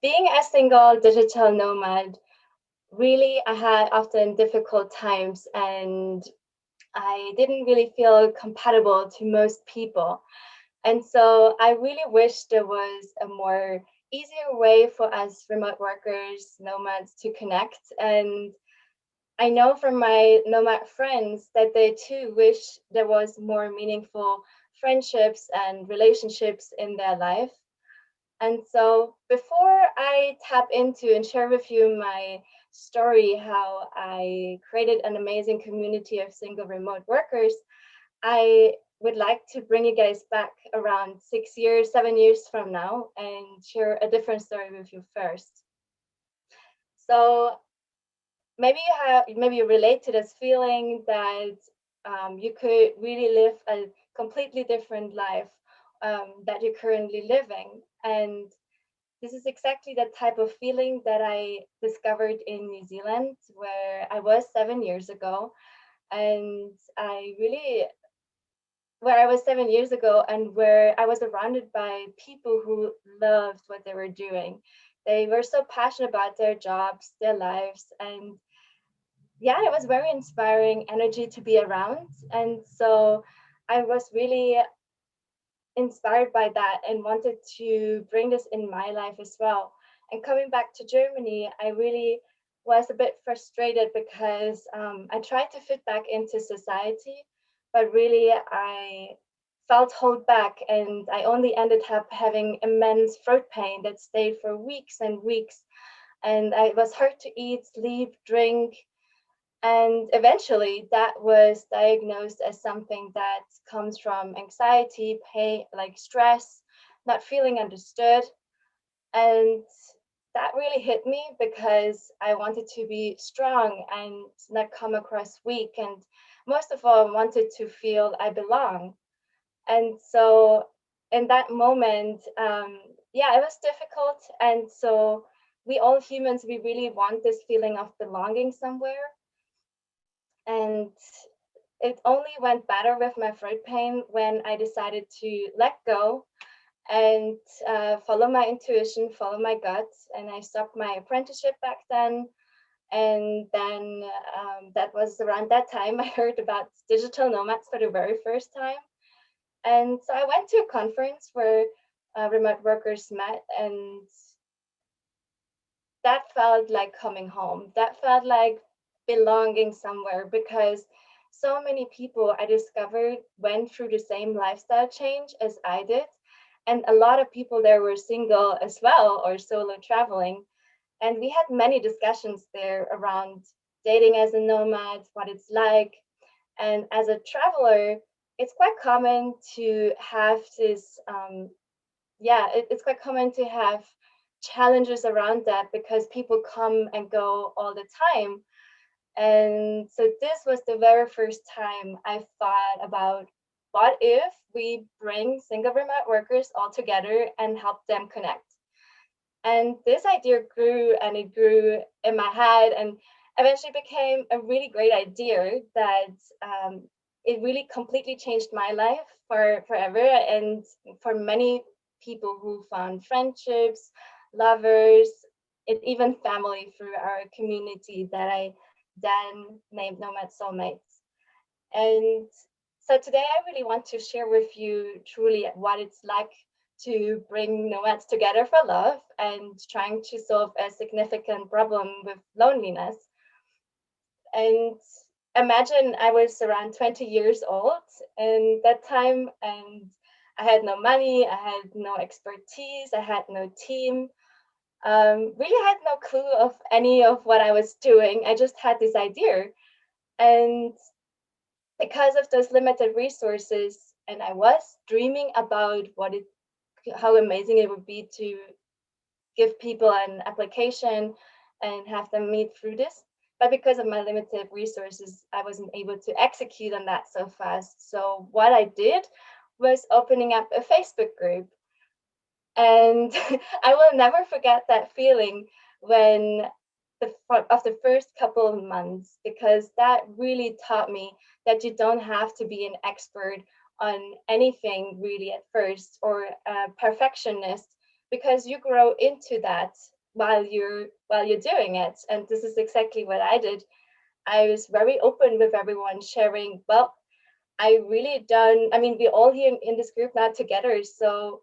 being a single digital nomad, really, I had often difficult times and I didn't really feel compatible to most people. And so I really wish there was a more easier way for us remote workers, nomads to connect. And I know from my nomad friends that they too wish there was more meaningful friendships and relationships in their life. And so before I tap into and share with you my story, how I created an amazing community of single remote workers, I would like to bring you guys back around 6 years, 7 years from now and share a different story with you first. So maybe you relate to this feeling that you could really live a completely different life that you're currently living. And this is exactly the type of feeling that I discovered in New Zealand, where I was 7 years ago. And where I was 7 years ago, and where I was surrounded by people who loved what they were doing. They were so passionate about their jobs, their lives, and yeah, it was very inspiring energy to be around. And so I was really inspired by that and wanted to bring this in my life as well. And coming back to Germany, I really was a bit frustrated because I tried to fit back into society, but really I felt held back and I only ended up having immense throat pain that stayed for weeks and weeks. And I was hard to eat, sleep, drink, and eventually that was diagnosed as something that comes from anxiety, pain, like stress, not feeling understood. And that really hit me because I wanted to be strong and not come across weak. And most of all, I wanted to feel I belong. And so in that moment, yeah, it was difficult. And so we all humans, we really want this feeling of belonging somewhere. And it only went better with my throat pain when I decided to let go and follow my intuition, follow my gut. And I stopped my apprenticeship back then. And then that was around that time I heard about digital nomads for the very first time. And so I went to a conference where remote workers met, and that felt like coming home. That felt like belonging somewhere because so many people I discovered went through the same lifestyle change as I did. And a lot of people there were single as well or solo traveling. And we had many discussions there around dating as a nomad, what it's like. And as a traveler, it's quite common to have this it's quite common to have challenges around that because people come and go all the time. And so this was the very first time I thought about what if we bring single remote workers all together and help them connect. And this idea grew and it grew in my head and eventually became a really great idea that it really completely changed my life forever and for many people who found friendships, lovers, and even family through our community that I then named Nomad Soulmates. And so today I really want to share with you truly what it's like to bring nomads together for love and trying to solve a significant problem with loneliness. And imagine I was around 20 years old in that time, and I had no money, I had no expertise, I had no team, really had no clue of any of what I was doing. I just had this idea. And because of those limited resources, and I was dreaming about how amazing it would be to give people an application and have them meet through this. But because of my limited resources, I wasn't able to execute on that so fast. So what I did was opening up a Facebook group. And I will never forget that feeling when the first couple of months, because that really taught me that you don't have to be an expert on anything really at first or a perfectionist, because you grow into that while you're doing it. And this is exactly what I did. I was very open with everyone, sharing, well, I really done, I mean, we're all here in this group now together. So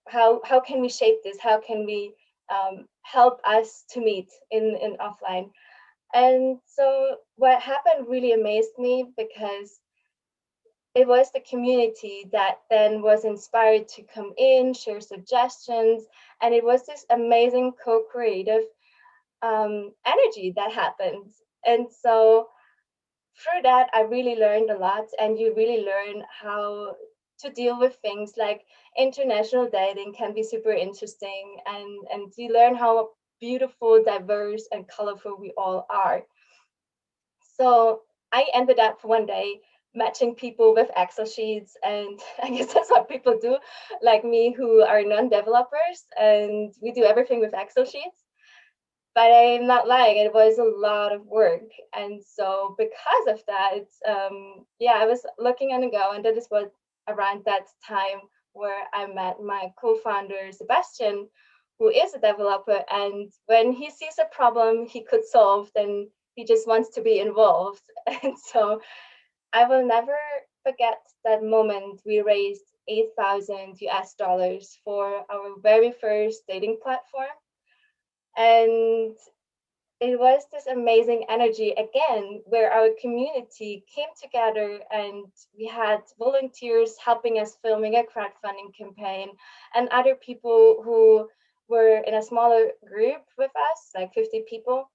how can we shape this? How can we help us to meet in offline? And so what happened really amazed me, because it was the community that then was inspired to come in, share suggestions, and it was this amazing co-creative energy that happened. And so through that, I really learned a lot, and you really learn how to deal with things like international dating can be super interesting, and you learn how beautiful, diverse, and colorful we all are. So I ended up one day matching people with Excel sheets, and I guess that's what people do, like me, who are non-developers, and we do everything with Excel sheets. But I'm not lying, it was a lot of work. And so because of that, yeah, I was looking on the go, and that is what around that time where I met my co-founder Sebastian, who is a developer. And when he sees a problem he could solve, then he just wants to be involved. And so I will never forget that moment. We raised 8,000 US dollars for our very first dating platform. And it was this amazing energy again, where our community came together, and we had volunteers helping us filming a crowdfunding campaign, and other people who were in a smaller group with us, like 50 people.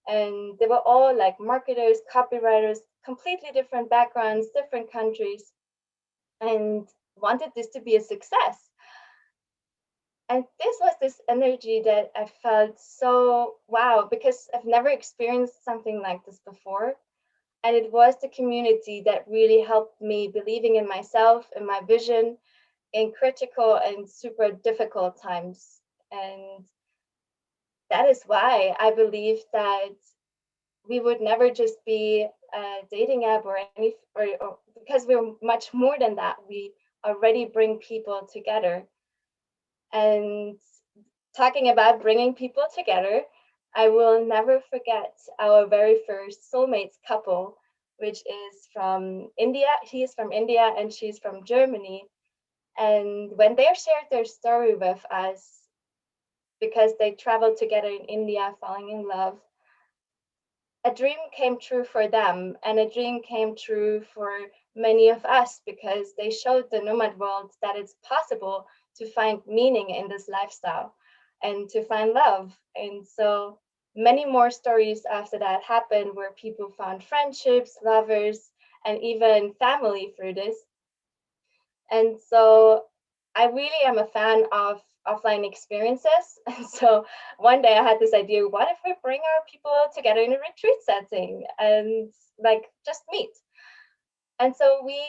And they were all like marketers, copywriters, completely different backgrounds, different countries, and wanted this to be a success. And this was this energy that I felt so wow, because I've never experienced something like this before. And it was the community that really helped me believing in myself and my vision in critical and super difficult times. And that is why I believe that we would never just be a dating app or any, or because we're much more than that. We already bring people together. And talking about bringing people together, I will never forget our very first soulmates couple, which is from India. He is from India and she's from Germany. And when they shared their story with us, because they traveled together in India, falling in love, a dream came true for them, and a dream came true for many of us, because they showed the nomad world that it's possible to find meaning in this lifestyle and to find love. And so many more stories after that happened, where people found friendships, lovers, and even family through this. And so I really am a fan of offline experiences. And so one day I had this idea, what if we bring our people together in a retreat setting and like just meet? And so we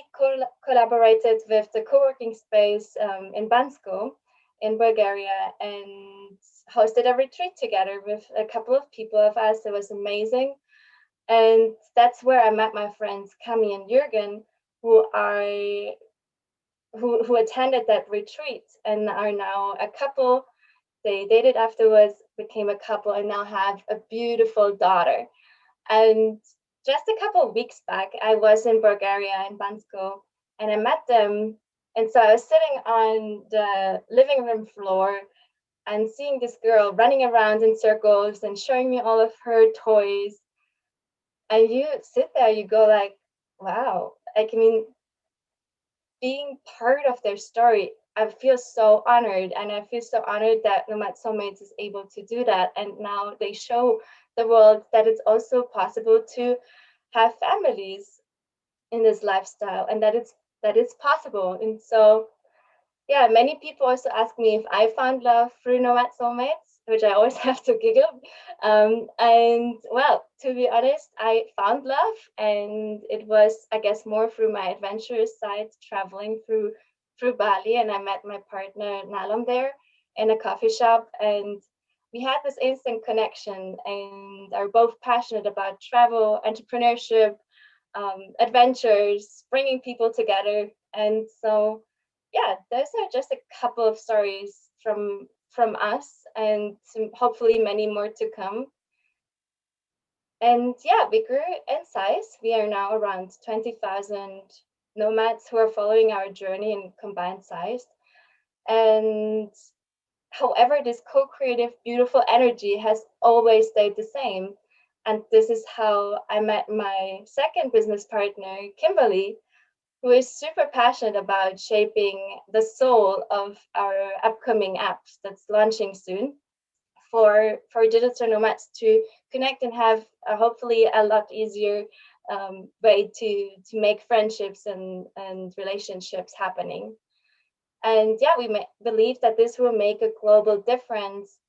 collaborated with the co-working space in Bansko in Bulgaria, and hosted a retreat together with a couple of people of us. It was amazing. And that's where I met my friends Cami and Jürgen, who are who attended that retreat and are now a couple. They dated afterwards, became a couple, and now have a beautiful daughter. And just a couple of weeks back, I was in Bulgaria in Bansko, and I met them. And so I was sitting on the living room floor and seeing this girl running around in circles and showing me all of her toys. And you sit there, you go like, wow. Like, I mean, being part of their story, I feel so honored, and I feel so honored that Nomad Soulmates is able to do that. And now they show the world that it's also possible to have families in this lifestyle, and that it's possible. And so yeah, many people also ask me if I found love through Nomad Soulmates, which I always have to giggle. And well, to be honest, I found love, and it was, I guess, more through my adventurous side, traveling through Bali, and I met my partner Nalam there in a coffee shop, and we had this instant connection, and are both passionate about travel, entrepreneurship, adventures, bringing people together. And so yeah, those are just a couple of stories from us, and hopefully many more to come. And yeah, we grew in size. We are now around 20,000 nomads who are following our journey in combined size. And however, this co-creative, beautiful energy has always stayed the same. And this is how I met my second business partner, Kimberly, who is super passionate about shaping the soul of our upcoming apps that's launching soon for digital nomads to connect and have hopefully a lot easier way to make friendships and relationships happening. And yeah, we believe that this will make a global difference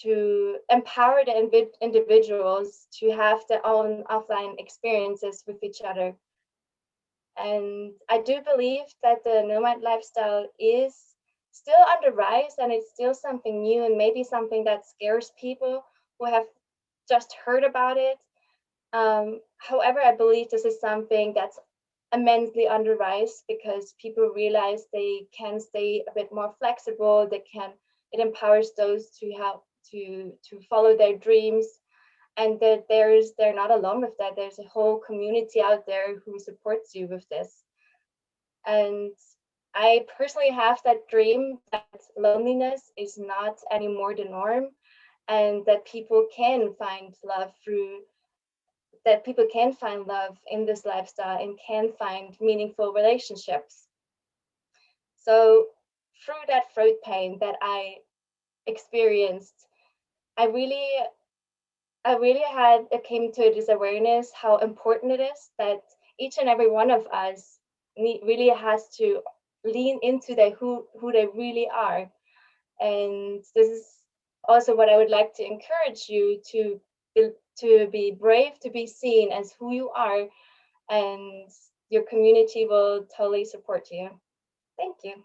to empower the individuals to have their own offline experiences with each other. And I do believe that the nomad lifestyle is still on the rise, and it's still something new and maybe something that scares people who have just heard about it. However, I believe this is something that's immensely on the rise because people realize they can stay a bit more flexible. It empowers those to help to follow their dreams, and that they're not alone with that. There's a whole community out there who supports you with this. And I personally have that dream that loneliness is not anymore the norm, and that people can find love in this lifestyle and can find meaningful relationships. So through that throat pain that I experienced, I really came to this awareness how important it is that each and every one of us really has to lean into who they really are. And this is also what I would like to encourage you to be brave, to be seen as who you are, and your community will totally support you. Thank you.